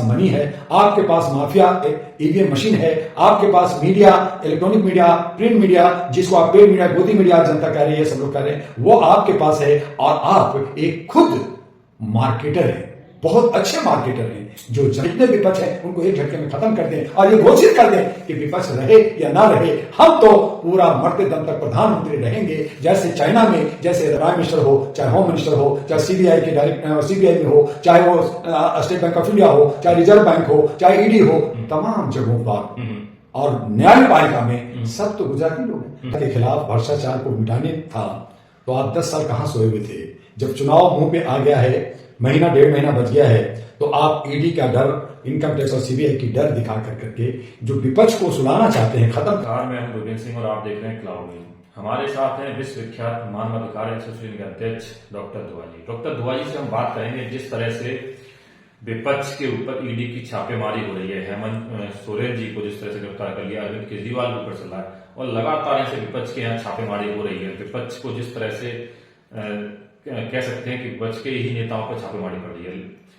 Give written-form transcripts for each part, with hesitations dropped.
Money है, आपके पास mafia EVM machine है, आपके पास media, electronic media, print media, जिसको आप पेड मीडिया, गोदी मीडिया जनता कह रही है, सब लोग कह रहे हैं, वो आपके पास है। और आप एक खुद मार्केटर है, बहुत अच्छे मार्केटर हैं, जो जितने विपक्ष हैं उनको एक झटके में खत्म कर दें और ये घोषित कर दें कि विपक्ष रहे या ना रहे, हम तो पूरा मरते दम तक प्रधानमंत्री रहेंगे। जैसे चाइना में, जैसे प्राइम मिनिस्टर हो, चाहे होम मिनिस्टर हो, चाहे सीबीआई में हो, चाहे वो स्टेट बैंक ऑफ इंडिया हो, चाहे रिजर्व बैंक हो, चाहे ईडी हो, तमाम जगहों पर और न्यायपालिका में सब तो गुजराती लोग हैं। के खिलाफ भ्रष्टाचार को मिटाने था तो आप 10 साल कहां सोए हुए थे? जब चुनाव मुंह पे आ गया है, महीना डेढ़ महीना बच गया है, तो आप ईडी का डर, इनकम टैक्स और सीबीआई की डर दिखा करके जो विपक्ष को सुलाना चाहते हैं खत्म। मैं हूं गोविंद सिंह और आप देख रहे हैं क्लाउड न्यूज। हमारे साथ हैं विश्व विख्यात मानवाधिकार एसोसिएशन के अध्यक्ष डॉक्टर दुआजी। डॉक्टर दुआजी से हम बात करेंगे जिस तरह से विपक्ष के ऊपर ईडी की छापेमारी हो रही है, हेमंत सोरेन जी को जिस तरह से गिरफ्तार कर लिया, अरविंद केजरीवाल ऊपर चल रहा है और लगातार ऐसे विपक्ष के यहाँ छापेमारी हो रही है। विपक्ष को जिस तरह से कह सकते हैं कि विपक्ष के ही नेताओं पर छापेमारी पड़ रही है।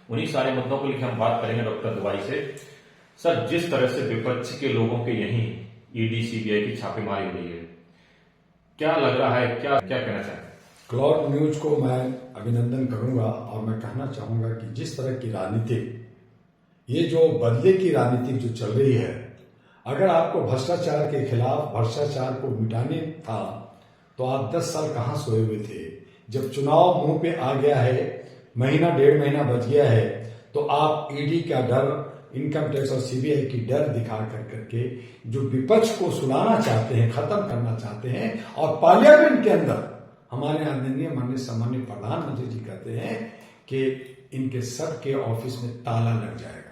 उन्हीं सारे मुद्दों को लेकर हम बात करेंगे डॉक्टर दुआई से। सर, जिस तरह से विपक्ष के लोगों के यहीं ईडी सीबीआई की छापेमारी हो रही है, क्या लग रहा है, क्या कहना चाहते हैं? क्लाउड न्यूज को मैं अभिनंदन करूंगा और मैं कहना चाहूंगा कि जिस तरह की राजनीति, ये जो बदले की राजनीति जो चल रही है, अगर आपको भ्रष्टाचार के खिलाफ भ्रष्टाचार को मिटाने था तो आप 10 साल कहां सोए हुए थे? जब चुनाव मुंह पे आ गया है, महीना डेढ़ महीना बच गया है, तो आप ईडी का डर, इनकम टैक्स और सीबीआई की डर दिखा करके जो विपक्ष को सुलाना चाहते हैं, खत्म करना चाहते हैं। और पार्लियामेंट के अंदर हमारे आदरणीय माननीय सम्माननीय प्रधानमंत्री जी कहते हैं कि इनके सबके ऑफिस में ताला लग जाएगा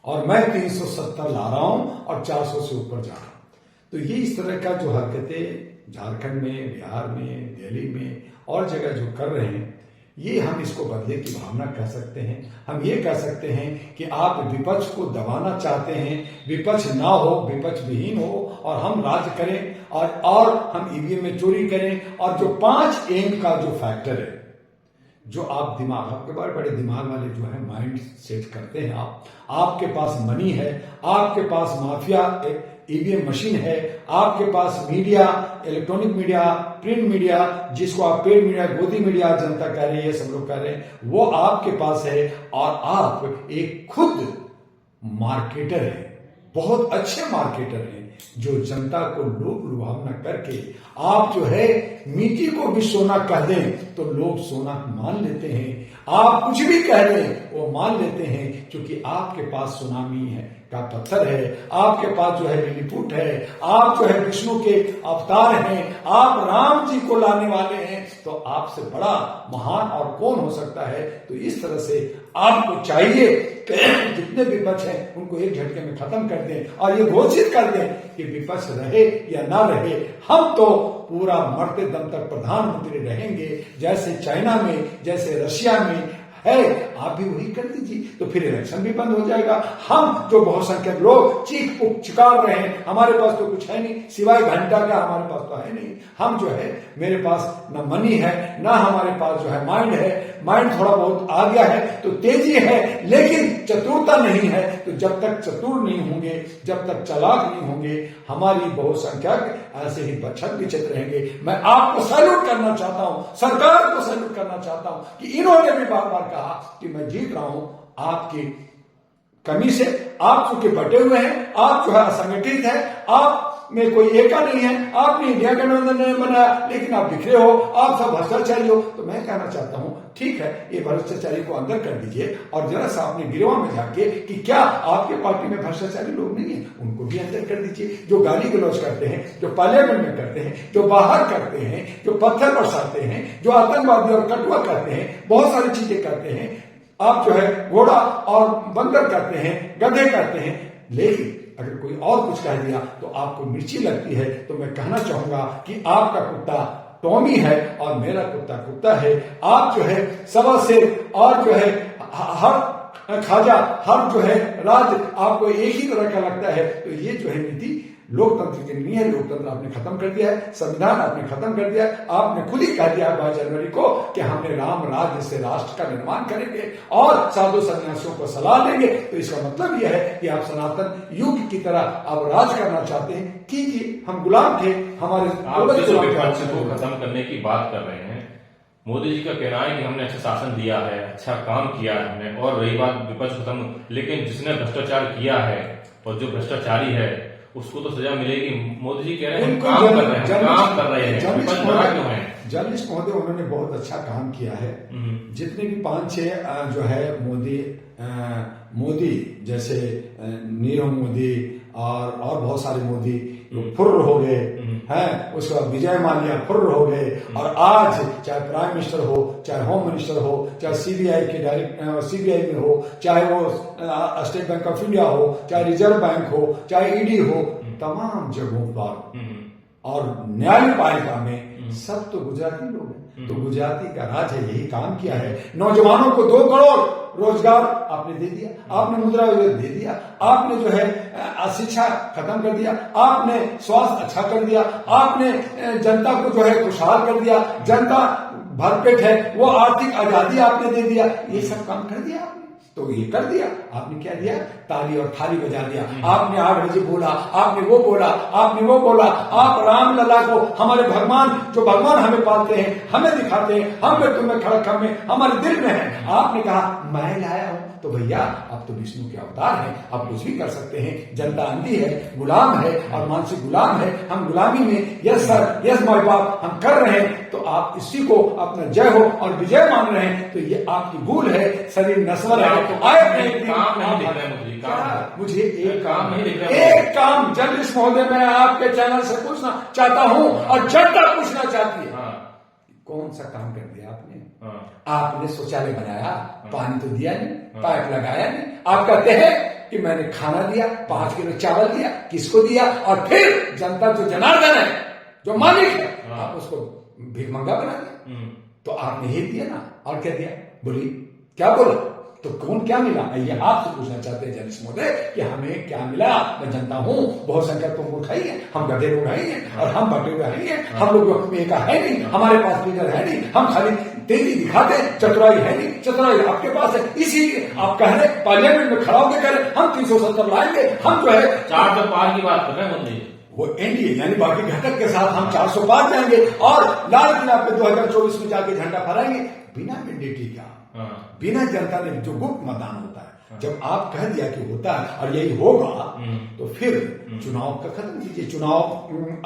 और मैं 370 ला रहा हूं और 400 से ऊपर जा रहा हूं। तो ये इस तरह का जो हरकतें झारखंड में, बिहार में, दिल्ली में और जगह जो कर रहे हैं, ये हम इसको बदले की भावना कह सकते हैं। हम ये कह सकते हैं कि आप विपक्ष को दबाना चाहते हैं, विपक्ष ना हो, विपक्ष विहीन हो और हम राज करें और हम ईवीएम में चोरी करें। और जो 5 एम का जो फैक्टर है, जो आप दिमाग, आपके बड़े दिमाग वाले जो है माइंड सेट करते हैं, आपके पास मनी है, आपके पास माफिया ईवीएम मशीन है, आपके पास media, electronic media, print media, जिसको आप पेड मीडिया, गोदी मीडिया जनता कह रही है, सब लोग कह रहे हैं, वो आपके पास है। और आप एक खुद मार्केटर है, बहुत अच्छे मार्केटर हैं, जो जनता को लोभ लुभावना करके आप जो है मिट्टी को भी सोना कह दें तो लोग सोना मान लेते हैं। आप कुछ भी कह दें वो मान लेते हैं, क्योंकि आपके पास सुनामी है का पत्थर है, आपके पास जो है लिलीपुट है, आप जो है विष्णु के अवतार हैं, आप राम जी को लाने वाले हैं, तो आपसे बड़ा महान और कौन हो सकता है? तो इस तरह से आपको चाहिए कि जितने विपक्ष हैं उनको एक झटके में खत्म कर दें और ये घोषित कर दें कि विपक्ष रहे या ना रहे, हम तो पूरा मरते दम तक प्रधानमंत्री रहेंगे। जैसे चाइना में, जैसे रशिया में है, आप भी वही कर दीजिए, तो फिर इलेक्शन भी बंद हो जाएगा। हम जो बहुसंख्यक लोग चीख पुकार रहे हैं, हमारे पास तो कुछ है नहीं सिवाय घंटा का, हमारे पास तो है नहीं। हम जो है, मेरे पास ना मनी है, ना हमारे पास जो है माइंड है, माइंड थोड़ा बहुत आ गया है तो तेजी है, लेकिन चतुरता नहीं है। तो जब तक चतुर नहीं होंगे, जब तक चालाक नहीं होंगे, हमारी बहुसंख्यक ऐसे ही बचत बिचत रहेंगे। मैं आपको सैल्यूट करना चाहता हूं, सरकार को सैल्यूट करना चाहता हूं कि इन्होंने भी बार बार कहा कि मैं जीत रहा हूं आपकी कमी से। आप चूंकि बटे हुए हैं, आप जो है असंगठित है, आप में कोई एका नहीं है, आपने इंडिया गठबंधन नहीं बनाया, लेकिन आप बिखरे हो, आप सब भ्रष्टाचारी हो। तो मैं कहना चाहता हूं, ठीक है, ये भ्रष्टाचारी को अंदर कर दीजिए और जरा सा अपने गिरोह में जाके कि क्या आपके पार्टी में भ्रष्टाचारी लोग नहीं है, उनको भी अंदर कर दीजिए। जो गाली गलौज करते हैं, जो पार्लियामेंट में करते हैं, जो बाहर करते हैं, जो पत्थर बरसाते हैं, जो आतंकवादी और कटुआ करते हैं, बहुत सारी चीजें करते हैं, आप जो है घोड़ा और बंदर करते हैं, गधे करते हैं, लेकिन अगर कोई और कुछ कह दिया तो आपको मिर्ची लगती है। तो मैं कहना चाहूंगा कि आपका कुत्ता टॉमी है और मेरा कुत्ता है। आप जो है सवा से और जो है हर खाजा, हर जो है राज आपको एक ही तरह का लगता है। तो ये जो है नीति लोकतंत्र की नहीं है। लोकतंत्र आपने खत्म कर दिया है, संविधान आपने खत्म कर दिया है। आपने खुद ही कह दिया 22 जनवरी को कि हमने राम राज्य से राष्ट्र का निर्माण करेंगे और साधु सन्यासियों को सलाह देंगे। तो इसका मतलब यह है कि आप सनातन युग की तरह अब राज करना चाहते हैं। कीजिए, हम गुलाम थे, हमारे विपक्ष को खत्म करने की बात कर रहे हैं। मोदी जी का कहना है कि हमने अच्छा शासन दिया है, अच्छा काम किया है हमने, और रही बात विपक्ष खत्म, लेकिन जिसने भ्रष्टाचार किया है और जो भ्रष्टाचारी है उसको तो सजा मिलेगी। मोदी जी कह रहे हैं काम कर रहे हैं, काम कर रहे हैं, विपक्ष बड़ा क्यों है? जर्नलिस्ट महोदय उन्होंने बहुत अच्छा काम किया है। जितने भी 5-6 जो है मोदी जैसे नीरव मोदी और बहुत सारे मोदी फुर्र हो गए हैं, उसके बाद विजय माल्या फुर्र हो गए, और आज चाहे प्राइम मिनिस्टर हो, चाहे होम मिनिस्टर हो, चाहे सीबीआई में हो, चाहे वो स्टेट बैंक ऑफ इंडिया हो, चाहे रिजर्व बैंक हो, चाहे ईडी हो, तमाम जगहों पर और न्यायपालिका में सब तो गुजराती लोग हैं। तो गुजराती का राज है, यही काम किया है। नौजवानों को 2 करोड़ रोजगार आपने दे दिया, आपने मुद्रा योजना दे दिया, आपने जो है शिक्षा खत्म कर दिया, आपने स्वास्थ्य अच्छा कर दिया, आपने जनता को जो है खुशहाल कर दिया, जनता भरपेट है वो आर्थिक आजादी आपने दे दिया। ये सब काम कर दिया आपने। तो ये कर दिया आपने, क्या दिया? ताली और थाली बजा दिया। आपने 8 बजे बोला, आपने वो बोला, आपने वो बोला। आप राम लला को, हमारे भगवान, जो भगवान हमें पालते हैं, हमें दिखाते हैं, हम में तुम्हें खड़क में हमारे दिल में है, आपने कहा मैं लाया हूं। तो भैया अब तो विष्णु के अवतार हैं, आप कुछ भी कर सकते हैं। जनता अंधी है, गुलाम है और मानसिक गुलाम है। हम गुलामी में यस सर, यस माय बाप हम कर रहे हैं। तो आप इसी को अपना जय हो और विजय मान रहे हैं, तो ये आपकी भूल है। शरीर नस्वर है, मुझे एक काम जर्नलिस्ट महोदय मैं आपके चैनल से पूछना चाहता हूं और जनता पूछना चाहती है, कौन सा काम कर दिया आपने? आपने शौचालय बनाया, पानी तो दिया नहीं, पाइप लगाया नहीं। आप कहते हैं कि मैंने खाना दिया, 5 किलो चावल दिया, किसको दिया? और फिर जनता जो जनार्दन है, जो मालिक है, आप उसको भिखमंगा बना दिया। तो आपने ये दिया ना, और क्या दिया? बोली क्या बोला? तो कौन क्या मिला? ये आपसे पूछना चाहते हैं जर्नलिस्ट महोदय कि हमें क्या मिला? मैं जनता हूं, बहुत संख्यक तो मूर्ख ही है, हम गधे लोग हैं और हम बटे हुए हैं, हम लोग में का है नहीं, हमारे पास लीडर है नहीं, हम खाली तेजी दिखाते, चतुराई है नहीं, चतुराई आपके पास है। इसीलिए आप कह रहे पार्लियामेंट में खड़ा होकर कह रहे हम 370 लाएंगे, हम जो है 400 पार की बात कर रहे हैं मोदी। वो एनडीए यानी बाकी घटक के साथ हम 400 पार जाएंगे और लाल किला पे 2024 में जाके झंडा फहराएंगे बिना मैंडेटरी का, बिना जनता ने, जो गुप्त मतदान होता है। जब आप कह दिया कि होता है और यही होगा, तो फिर चुनाव का खत्म कीजिए। चुनाव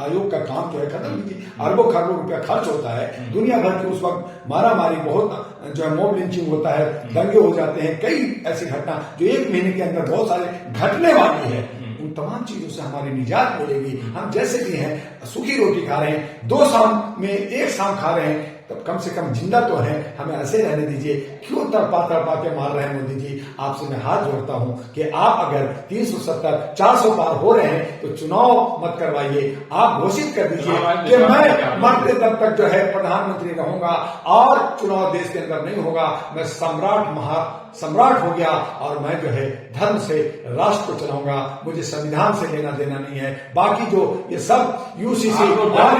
आयोग का काम जो है खत्म कीजिए। अरबों खरबों रुपया खर्च होता है दुनिया भर की, उस वक्त मारा मारी बहुत जो है, मॉब लिंचिंग होता है, दंगे हो जाते हैं, कई ऐसी घटना जो 1 महीने के अंदर बहुत सारे घटने वाली है। उन तमाम चीजों से हमारी निजात मिलेगी। हम जैसे भी हैं, सूखी रोटी खा रहे हैं, 2 शाम में 1 शाम खा रहे हैं, तब कम से कम जिंदा तो है, हमें ऐसे रहने दीजिए। क्यों तड़पा के मार रहे हैं मोदी जी? आपसे मैं हाथ जोड़ता हूं कि आप अगर 370 400 पार हो रहे हैं तो चुनाव मत करवाइए। आप घोषित कर दीजिए कि मैं मरते दम तक जो है प्रधानमंत्री रहूंगा और चुनाव देश के अंदर नहीं होगा। मैं सम्राट हो गया और मैं जो है धर्म से राष्ट्र को चलाऊंगा। मुझे संविधान से लेना देना नहीं है। बाकी जो ये सब यूसीसी ला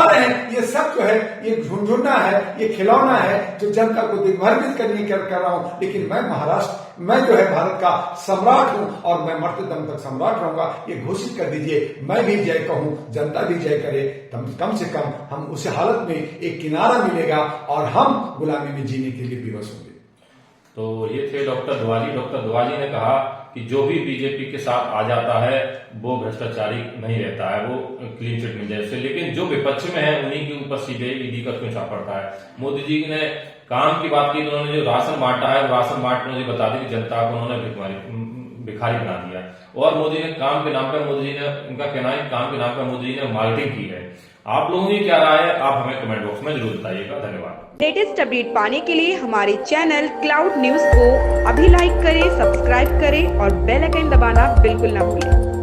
रहे हैं, ये सब जो है ये झुंझुना है, ये खिलौना है जो जनता को दिग्भ्रमित करने कर रहा हूं। लेकिन मैं जो है भारत का सम्राट हूं और मैं मरते दम तक सम्राट रहूंगा। ये घोषित कर दीजिए। मैं भी जय कहूं, जनता भी जय करे, कम से कम हम उस हालत में एक किनारा मिलेगा और हम गुलामी में जीने के लिए विवश होंगे। तो ये थे डॉक्टर दुवाली। डॉक्टर दुवाली ने कहा कि जो भी बीजेपी के साथ आ जाता है वो भ्रष्टाचारी नहीं रहता है, वो क्लीन चिट मिल जाए। लेकिन जो विपक्ष में है उन्हीं के ऊपर सीधे ईडी का क्यों छाप पड़ता है? मोदी जी ने काम की बात की, उन्होंने जो राशन बांटा है, राशन बांट मुझे बता दी कि जनता को उन्होंने भिखारी बना दिया। और मोदी ने काम के नाम पर, मोदी जी ने, उनका कहना है काम के नाम पर मोदी जी ने मार्केटिंग की है। आप लोगों की क्या राय है? आप हमें कमेंट बॉक्स में जरूर बताइएगा। धन्यवाद। लेटेस्ट अपडेट पाने के लिए हमारे चैनल क्लाउड न्यूज को अभी लाइक करें, सब्सक्राइब करें और बेल आइकन दबाना बिल्कुल ना भूलें।